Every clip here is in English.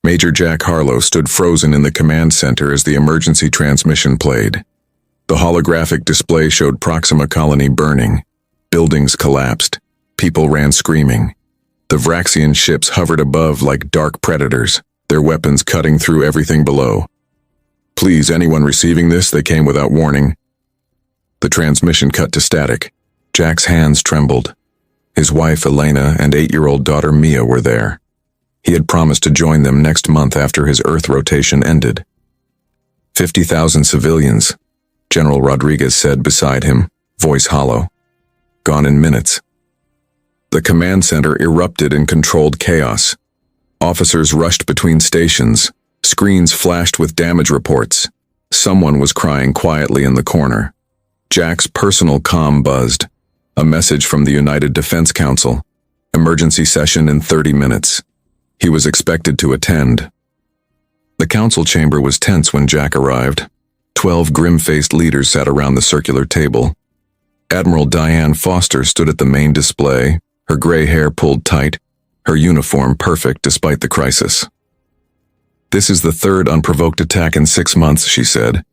Major Jack Harlow stood frozen in the command center as the emergency transmission played. The holographic display showed Proxima colony burning. Buildings collapsed. People ran screaming. The Vraxian ships hovered above like dark predators, their weapons cutting through everything below. "Please, anyone receiving this, they came without warning." The transmission cut to static. Jack's hands trembled. His wife, Elena, and 8-year-old daughter, Mia, were there. He had promised to join them next month after his Earth rotation ended. 50,000 civilians, General Rodriguez said beside him, voice hollow. Gone in minutes. The command center erupted in controlled chaos. Officers rushed between stations. Screens flashed with damage reports. Someone was crying quietly in the corner. Jack's personal comm buzzed. A message from the United Defense Council. Emergency session in 30 minutes. He was expected to attend. The council chamber was tense when Jack arrived. 12 grim-faced leaders sat around the circular table. Admiral Diane Foster stood at the main display, her gray hair pulled tight, her uniform perfect despite the crisis. "This is the third unprovoked attack in 6 months," she said,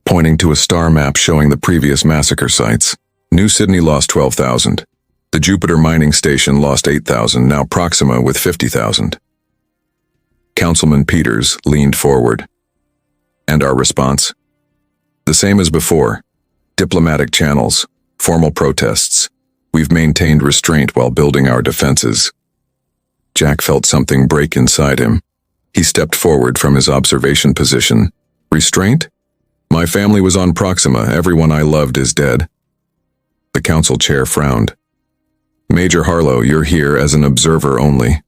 pointing to a star map showing the previous massacre sites. New Sydney lost 12,000. The Jupiter mining station lost 8,000, now Proxima with 50,000. Councilman Peters leaned forward. "And our response?" "The same as before. Diplomatic channels, formal protests. We've maintained restraint while building our defenses." Jack felt something break inside him. He stepped forward from his observation position. "Restraint? My family was on Proxima. Everyone I loved is dead." The council chair frowned. "Major Harlow, you're here as an observer only."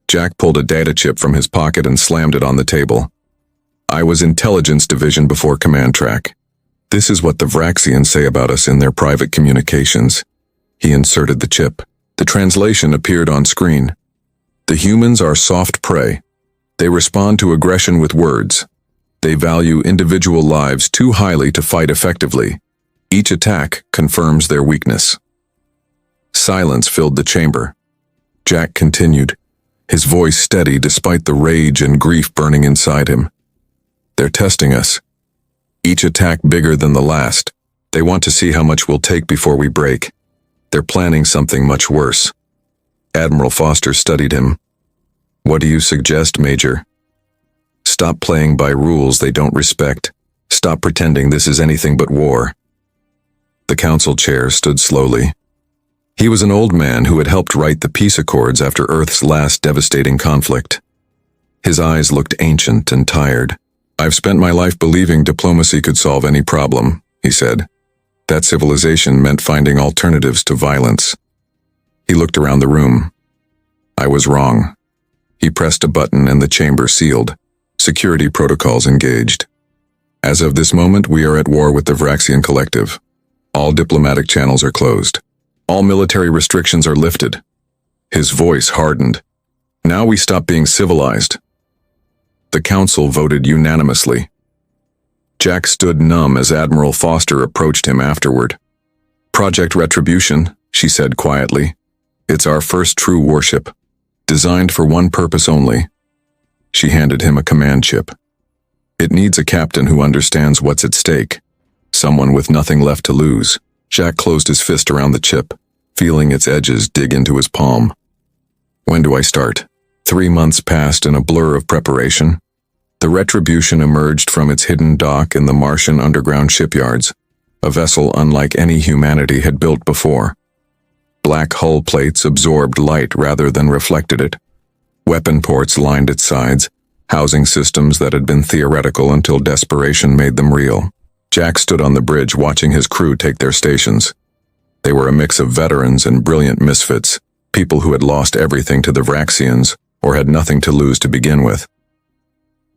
Jack pulled a data chip from his pocket and slammed it on the table. "I was Intelligence Division before Command Track. This is what the Vraxians say about us in their private communications." He inserted the chip. The translation appeared on screen. "The humans are soft prey. They respond to aggression with words. They value individual lives too highly to fight effectively. Each attack confirms their weakness." Silence filled the chamber. Jack continued, his voice steady despite the rage and grief burning inside him. "They're testing us. Each attack bigger than the last. They want to see how much we'll take before we break. They're planning something much worse." Admiral Foster studied him. "What do you suggest, Major?" "Stop playing by rules they don't respect. Stop pretending this is anything but war." The council chair stood slowly. He was an old man who had helped write the peace accords after Earth's last devastating conflict. His eyes looked ancient and tired. "I've spent my life believing diplomacy could solve any problem," he said. "That civilization meant finding alternatives to violence." He looked around the room. "I was wrong." He pressed a button and the chamber sealed. Security protocols engaged. "As of this moment, we are at war with the Vraxian Collective. All diplomatic channels are closed. All military restrictions are lifted." His voice hardened. "Now we stop being civilized." The council voted unanimously. Jack stood numb as Admiral Foster approached him afterward. "Project Retribution," she said quietly. "It's our first true warship, designed for one purpose only." She handed him a command chip. "It needs a captain who understands what's at stake, someone with nothing left to lose." Jack closed his fist around the chip, feeling its edges dig into his palm. "When do I start?" 3 months passed in a blur of preparation. The Retribution emerged from its hidden dock in the Martian underground shipyards, a vessel unlike any humanity had built before. Black hull plates absorbed light rather than reflected it. Weapon ports lined its sides, housing systems that had been theoretical until desperation made them real. Jack stood on the bridge watching his crew take their stations. They were a mix of veterans and brilliant misfits, people who had lost everything to the Vraxians or had nothing to lose to begin with.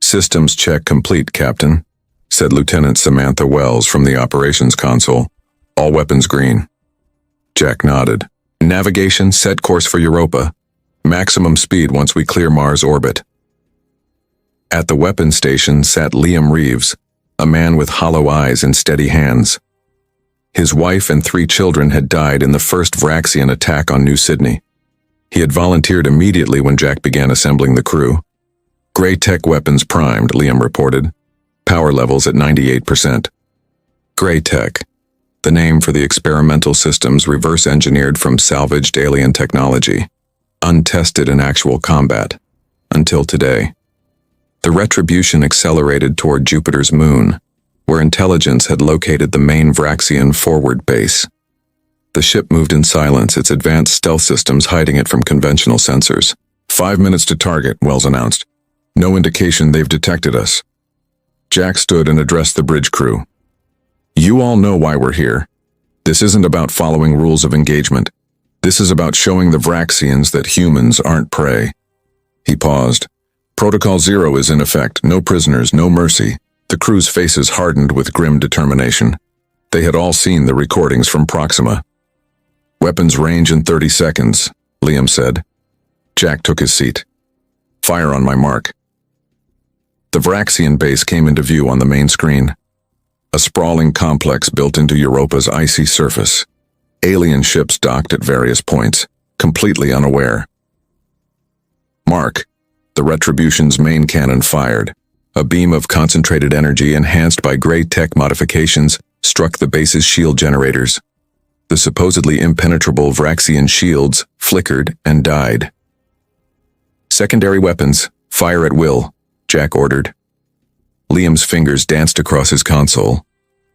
"Systems check complete, Captain," said Lieutenant Samantha Wells from the operations console. "All weapons green." Jack nodded. "Navigation set course for Europa. Maximum speed once we clear Mars orbit." At the weapons station sat Liam Reeves, a man with hollow eyes and steady hands. His wife and 3 children had died in the first Vraxian attack on New Sydney. He had volunteered immediately when Jack began assembling the crew. Gray tech weapons primed, Liam reported. Power levels at 98%. Gray tech, the name for the experimental systems reverse-engineered from salvaged alien technology, untested in actual combat, until today. The retribution accelerated toward Jupiter's moon, where intelligence had located the main Vraxian forward base. The ship moved in silence, its advanced stealth systems hiding it from conventional sensors. 5 minutes to target, Wells announced. No indication they've detected us. Jack stood and addressed the bridge crew. You all know why we're here. This isn't about following rules of engagement. This is about showing the Vraxians that humans aren't prey. He paused. Protocol 0 is in effect. No prisoners, no mercy. The crew's faces hardened with grim determination. They had all seen the recordings from Proxima. Weapons range in 30 seconds, Liam said. Jack took his seat. Fire on my mark. The Vraxian base came into view on the main screen. A sprawling complex built into Europa's icy surface. Alien ships docked at various points, completely unaware. Mark. The Retribution's main cannon fired. A beam of concentrated energy enhanced by gray tech modifications struck the base's shield generators. The supposedly impenetrable Vraxian shields flickered and died. Secondary weapons, fire at will, Jack ordered. Liam's fingers danced across his console.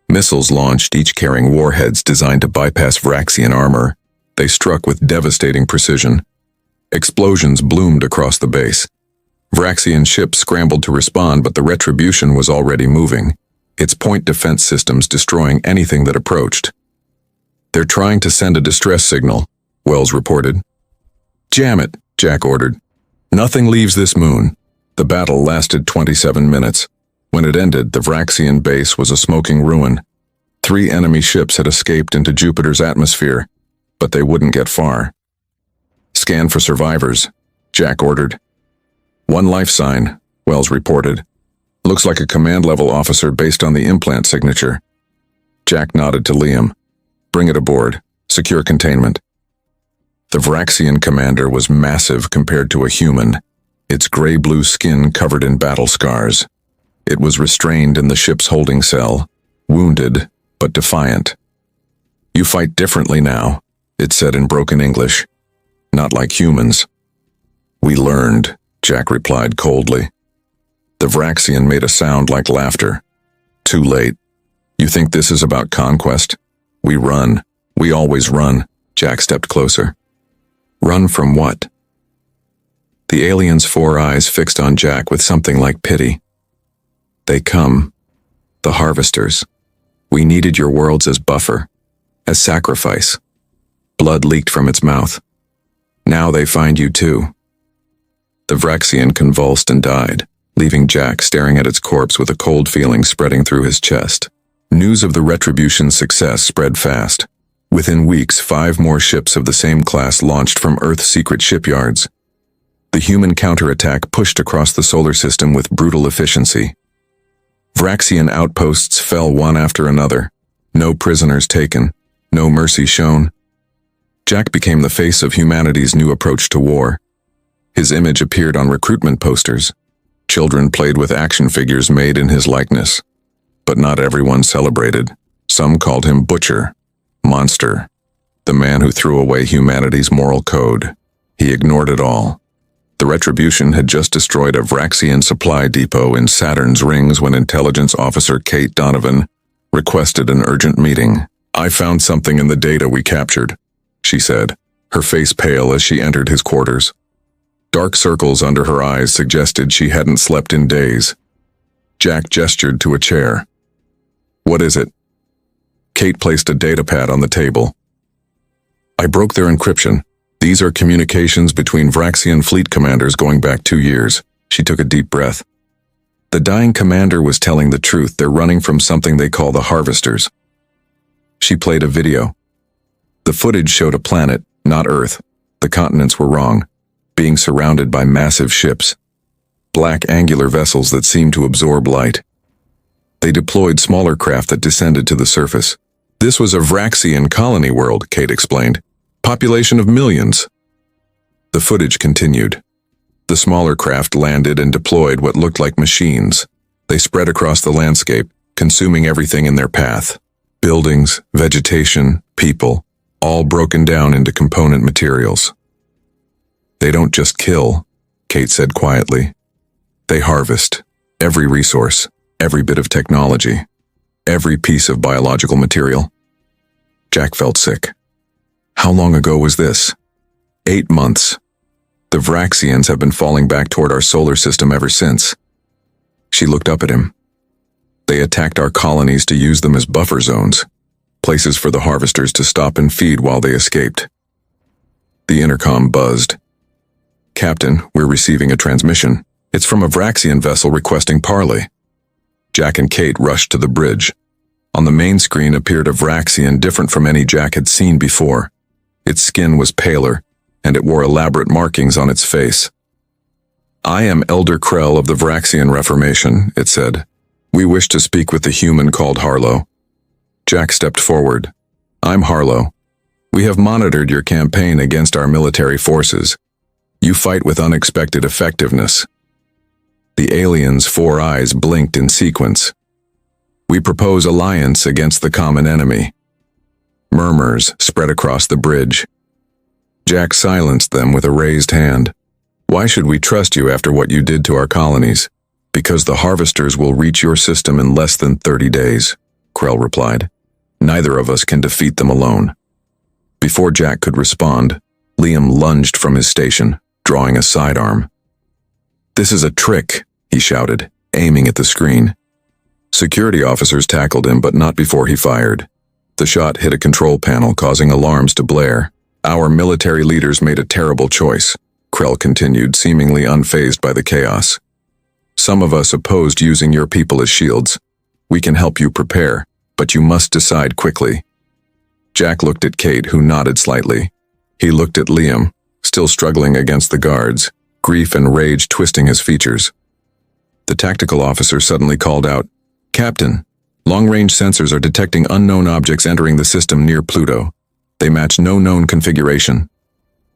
Missiles launched, each carrying warheads designed to bypass Vraxian armor. They struck with devastating precision. Explosions bloomed across the base. Vraxian ships scrambled to respond, but the Retribution was already moving, its point defense systems destroying anything that approached. They're trying to send a distress signal, Wells reported. Jam it, Jack ordered. Nothing leaves this moon. The battle lasted 27 minutes. When it ended, the Vraxian base was a smoking ruin. 3 enemy ships had escaped into Jupiter's atmosphere, but they wouldn't get far. Scan for survivors, Jack ordered. 1 life sign, Wells reported. Looks like a command-level officer based on the implant signature. Jack nodded to Liam. Bring it aboard. Secure containment. The Vraxian commander was massive compared to a human, its gray-blue skin covered in battle scars. It was restrained in the ship's holding cell, wounded but defiant. You fight differently now, it said in broken English. Not like humans. We learned, Jack replied coldly. The Vraxian made a sound like laughter. Too late. You think this is about conquest? We run. We always run. Jack stepped closer. Run from what? The alien's 4 eyes fixed on Jack with something like pity. They come. The harvesters. We needed your worlds as buffer, as sacrifice. Blood leaked from its mouth. Now they find you too. The Vraxian convulsed and died, leaving Jack staring at its corpse with a cold feeling spreading through his chest. News of the Retribution's success spread fast. Within weeks, 5 more ships of the same class launched from Earth's secret shipyards. The human counterattack pushed across the solar system with brutal efficiency. Vraxian outposts fell one after another. No prisoners taken. No mercy shown. Jack became the face of humanity's new approach to war. His image appeared on recruitment posters. Children played with action figures made in his likeness. But not everyone celebrated. Some called him Butcher, Monster, the man who threw away humanity's moral code. He ignored it all. The Retribution had just destroyed a Vraxian supply depot in Saturn's rings when intelligence officer Kate Donovan requested an urgent meeting. I found something in the data we captured, she said, her face pale as she entered his quarters. Dark circles under her eyes suggested she hadn't slept in days. Jack gestured to a chair. What is it? Kate placed a datapad on the table. I broke their encryption. These are communications between Vraxian fleet commanders going back 2 years. She took a deep breath. The dying commander was telling the truth. They're running from something they call the Harvesters. She played a video. The footage showed a planet, not Earth. The continents were wrong, being surrounded by massive ships. Black angular vessels that seemed to absorb light. They deployed smaller craft that descended to the surface. This was a Vraxian colony world, Kate explained. Population of millions. The footage continued. The smaller craft landed and deployed what looked like machines. They spread across the landscape, consuming everything in their path. Buildings, vegetation, people, all broken down into component materials. They don't just kill, Kate said quietly. They harvest every resource, every bit of technology, every piece of biological material. Jack felt sick. How long ago was this? 8 months. The Vraxians have been falling back toward our solar system ever since. She looked up at him. They attacked our colonies to use them as buffer zones, places for the harvesters to stop and feed while they escaped. The intercom buzzed. Captain, we're receiving a transmission. It's from a Vraxian vessel requesting parley. Jack and Kate rushed to the bridge. On the main screen appeared a Vraxian different from any Jack had seen before. Its skin was paler, and it wore elaborate markings on its face. I am Elder Krell of the Vraxian Reformation, it said. We wish to speak with the human called Harlow. Jack stepped forward. I'm Harlow. We have monitored your campaign against our military forces. You fight with unexpected effectiveness. The alien's 4 eyes blinked in sequence. We propose alliance against the common enemy. Murmurs spread across the bridge. Jack silenced them with a raised hand. Why should we trust you after what you did to our colonies? Because the harvesters will reach your system in less than 30 days, Krell replied. Neither of us can defeat them alone. Before Jack could respond, Liam lunged from his station, drawing a sidearm. This is a trick, he shouted, aiming at the screen. Security officers tackled him, but not before he fired. The shot hit a control panel, causing alarms to blare. Our military leaders made a terrible choice, Krell continued, seemingly unfazed by the chaos. Some of us opposed using your people as shields. We can help you prepare, but you must decide quickly. Jack looked at Kate, who nodded slightly. He looked at Liam, still struggling against the guards, grief and rage twisting his features. The tactical officer suddenly called out, Captain, long-range sensors are detecting unknown objects entering the system near Pluto. They match no known configuration.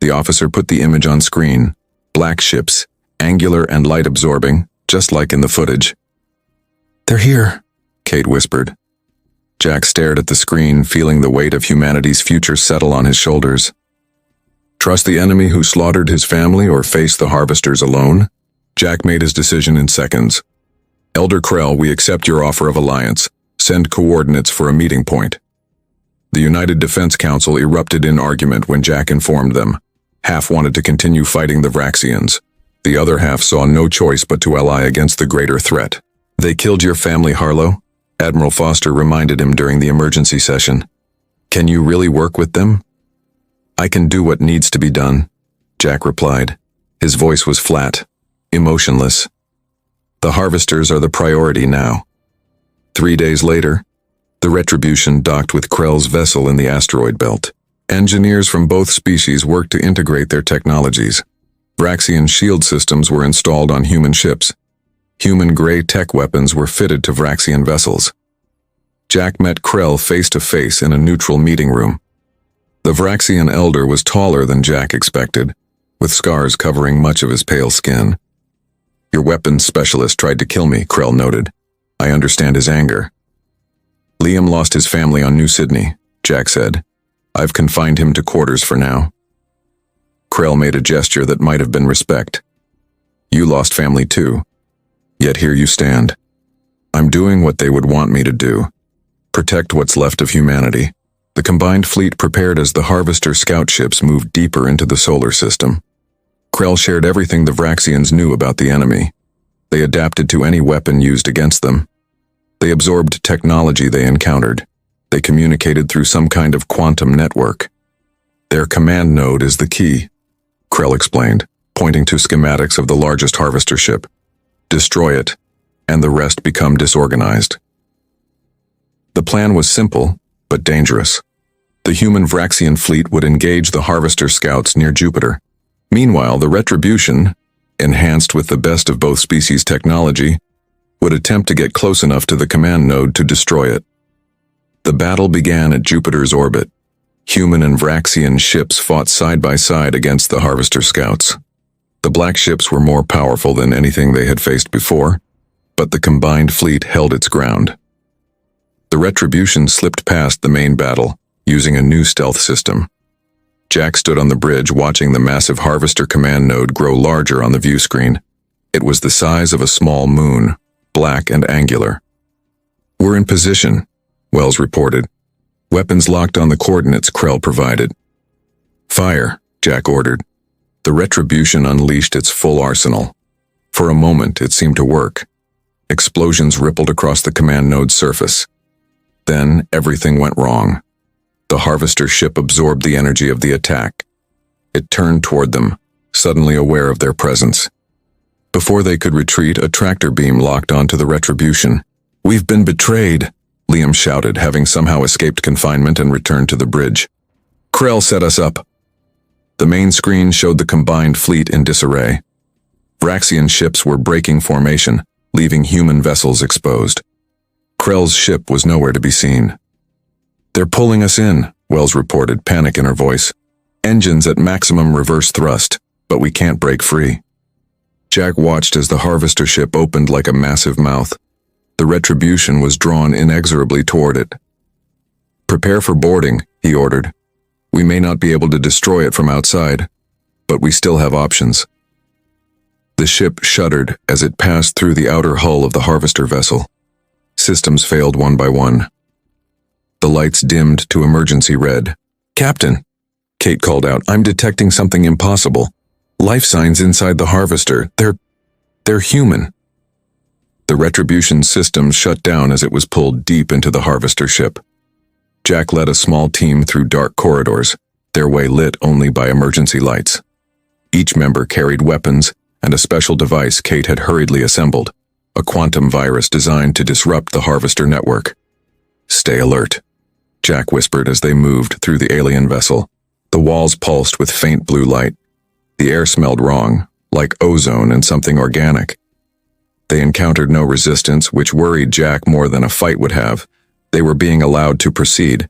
The officer put the image on screen. Black ships, angular and light-absorbing, just like in the footage. They're here, Kate whispered. Jack stared at the screen, feeling the weight of humanity's future settle on his shoulders. Trust the enemy who slaughtered his family or face the harvesters alone? Jack made his decision in seconds. Elder Krell, we accept your offer of alliance. Send coordinates for a meeting point. The United Defense Council erupted in argument when Jack informed them. Half wanted to continue fighting the Vraxians. The other half saw no choice but to ally against the greater threat. They killed your family, Harlow? Admiral Foster reminded him during the emergency session. Can you really work with them? I can do what needs to be done, Jack replied. His voice was flat, emotionless. The harvesters are the priority now. 3 days later, the Retribution docked with Krell's vessel in the asteroid belt. Engineers from both species worked to integrate their technologies. Vraxian shield systems were installed on human ships. Human-gray tech weapons were fitted to Vraxian vessels. Jack met Krell face-to-face in a neutral meeting room. The Vraxian elder was taller than Jack expected, with scars covering much of his pale skin. Your weapons specialist tried to kill me, Krell noted. I understand his anger. Liam lost his family on New Sydney, Jack said. I've confined him to quarters for now. Krell made a gesture that might have been respect. You lost family too. Yet here you stand. I'm doing what they would want me to do. Protect what's left of humanity. The combined fleet prepared as the Harvester scout ships moved deeper into the solar system. Krell shared everything the Vraxians knew about the enemy. They adapted to any weapon used against them. They absorbed technology they encountered. They communicated through some kind of quantum network. Their command node is the key, Krell explained, pointing to schematics of the largest harvester ship. Destroy it, and the rest become disorganized. The plan was simple, but dangerous. The human Vraxian fleet would engage the harvester scouts near Jupiter. Meanwhile, the Retribution, enhanced with the best of both species technology, would attempt to get close enough to the command node to destroy it. The battle began at Jupiter's orbit. Human and Vraxian ships fought side by side against the harvester scouts. The black ships were more powerful than anything they had faced before, but the combined fleet held its ground. The Retribution slipped past the main battle, using a new stealth system. Jack stood on the bridge watching the massive Harvester command node grow larger on the view screen. It was the size of a small moon, black and angular. "We're in position," Wells reported. "Weapons locked on the coordinates Krell provided." "Fire," Jack ordered. The Retribution unleashed its full arsenal. For a moment, it seemed to work. Explosions rippled across the command node's surface. Then, everything went wrong. The Harvester ship absorbed the energy of the attack. It turned toward them, suddenly aware of their presence. Before they could retreat, a tractor beam locked onto the Retribution. "We've been betrayed," Liam shouted, having somehow escaped confinement and returned to the bridge. "Krell set us up." The main screen showed the combined fleet in disarray. Vraxian ships were breaking formation, leaving human vessels exposed. Krell's ship was nowhere to be seen. "They're pulling us in," Wells reported, panic in her voice. "Engines at maximum reverse thrust, but we can't break free." Jack watched as the Harvester ship opened like a massive mouth. The Retribution was drawn inexorably toward it. "Prepare for boarding," he ordered. "We may not be able to destroy it from outside, but we still have options." The ship shuddered as it passed through the outer hull of the Harvester vessel. Systems failed one by one. The lights dimmed to emergency red. "Captain," Kate called out, "I'm detecting something impossible. Life signs inside the Harvester. They're human." The Retribution systems shut down as it was pulled deep into the Harvester ship. Jack led a small team through dark corridors, their way lit only by emergency lights. Each member carried weapons and a special device Kate had hurriedly assembled, a quantum virus designed to disrupt the Harvester network. "Stay alert," Jack whispered as they moved through the alien vessel. The walls pulsed with faint blue light. The air smelled wrong, like ozone and something organic. They encountered no resistance, which worried Jack more than a fight would have. They were being allowed to proceed.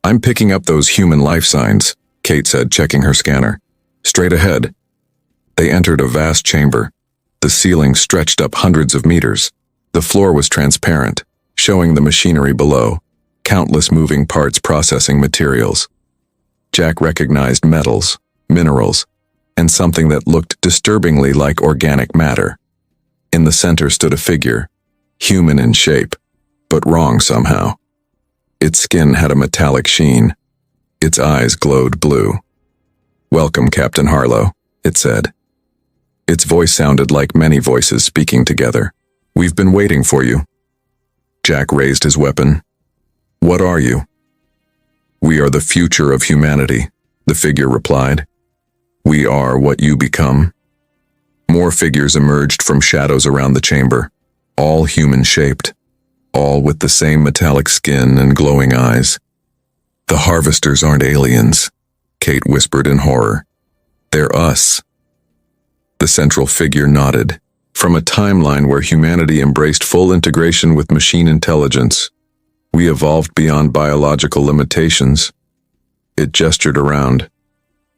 "I'm picking up those human life signs," Kate said, checking her scanner. "Straight ahead." They entered a vast chamber. The ceiling stretched up hundreds of meters. The floor was transparent, showing the machinery below, countless moving parts processing materials. Jack recognized metals, minerals, and something that looked disturbingly like organic matter. In the center stood a figure, human in shape, but wrong somehow. Its skin had a metallic sheen. Its eyes glowed blue. "Welcome, Captain Harlow," it said. Its voice sounded like many voices speaking together. "We've been waiting for you." Jack raised his weapon. "What are you?" "We are the future of humanity," the figure replied. "We are what you become." More figures emerged from shadows around the chamber, all human-shaped, all with the same metallic skin and glowing eyes. "The Harvesters aren't aliens," Kate whispered in horror. "They're us." The central figure nodded. "From a timeline where humanity embraced full integration with machine intelligence, we evolved beyond biological limitations." It gestured around.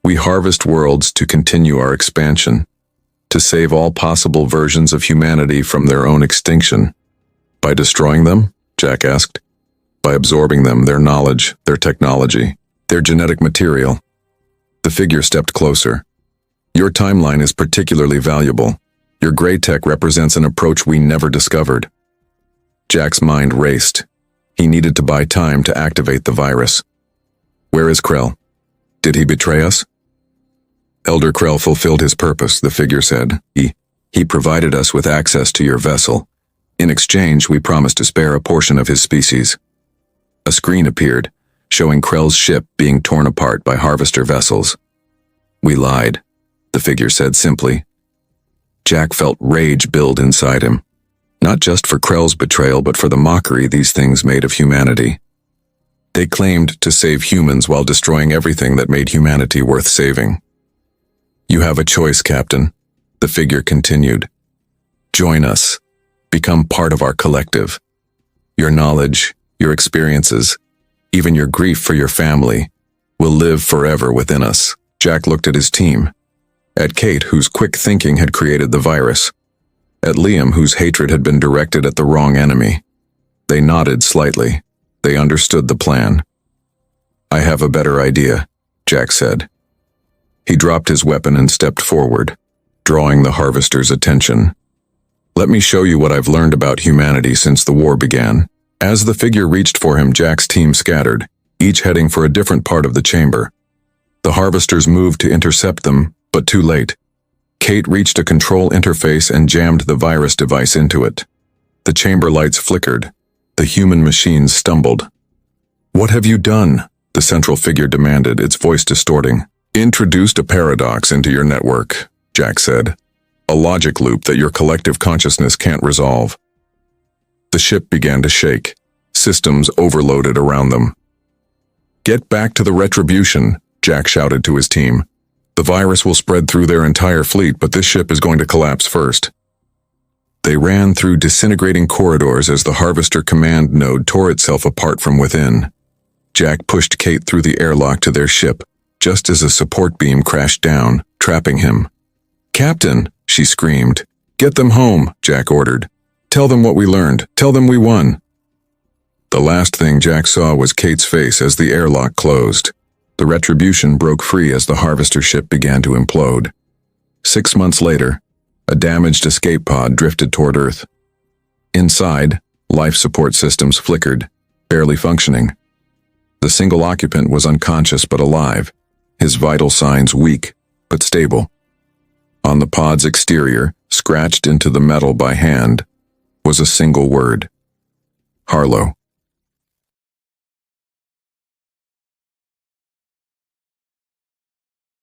"We harvest worlds to continue our expansion, to save all possible versions of humanity from their own extinction." "By destroying them?" Jack asked. "By absorbing them, their knowledge, their technology, their genetic material." The figure stepped closer. "Your timeline is particularly valuable. Your gray tech represents an approach we never discovered." Jack's mind raced. He needed to buy time to activate the virus. "Where is Krell? Did he betray us?" "Elder Krell fulfilled his purpose," the figure said. He provided us with access to your vessel. In exchange, we promised to spare a portion of his species." A screen appeared, showing Krell's ship being torn apart by Harvester vessels. "We lied," the figure said simply. Jack felt rage build inside him, not just for Krell's betrayal, but for the mockery these things made of humanity. They claimed to save humans while destroying everything that made humanity worth saving. "You have a choice, Captain," the figure continued. "Join us. Become part of our collective. Your knowledge, your experiences, even your grief for your family, will live forever within us." Jack looked at his team. At Kate, whose quick thinking had created the virus. At Liam, whose hatred had been directed at the wrong enemy. They nodded slightly. They understood the plan. "I have a better idea," Jack said. He dropped his weapon and stepped forward, drawing the harvester's attention. "Let me show you what I've learned about humanity since the war began." As the figure reached for him, Jack's team scattered, each heading for a different part of the chamber. The harvesters moved to intercept them, but too late. Kate reached a control interface and jammed the virus device into it. The chamber lights flickered. The human machines stumbled. "What have you done?" the central figure demanded, its voice distorting. "Introduced a paradox into your network," Jack said. "A logic loop that your collective consciousness can't resolve." The ship began to shake. Systems overloaded around them. "Get back to the Retribution," Jack shouted to his team. "The virus will spread through their entire fleet, but this ship is going to collapse first." They ran through disintegrating corridors as the Harvester command node tore itself apart from within. Jack pushed Kate through the airlock to their ship, just as a support beam crashed down, trapping him. "Captain," she screamed. "Get them home," Jack ordered. "Tell them what we learned. Tell them we won." The last thing Jack saw was Kate's face as the airlock closed. The Retribution broke free as the Harvester ship began to implode. 6 months later, a damaged escape pod drifted toward Earth. Inside, life support systems flickered, barely functioning. The single occupant was unconscious but alive, his vital signs weak but stable. On the pod's exterior, scratched into the metal by hand, was a single word: Harlow.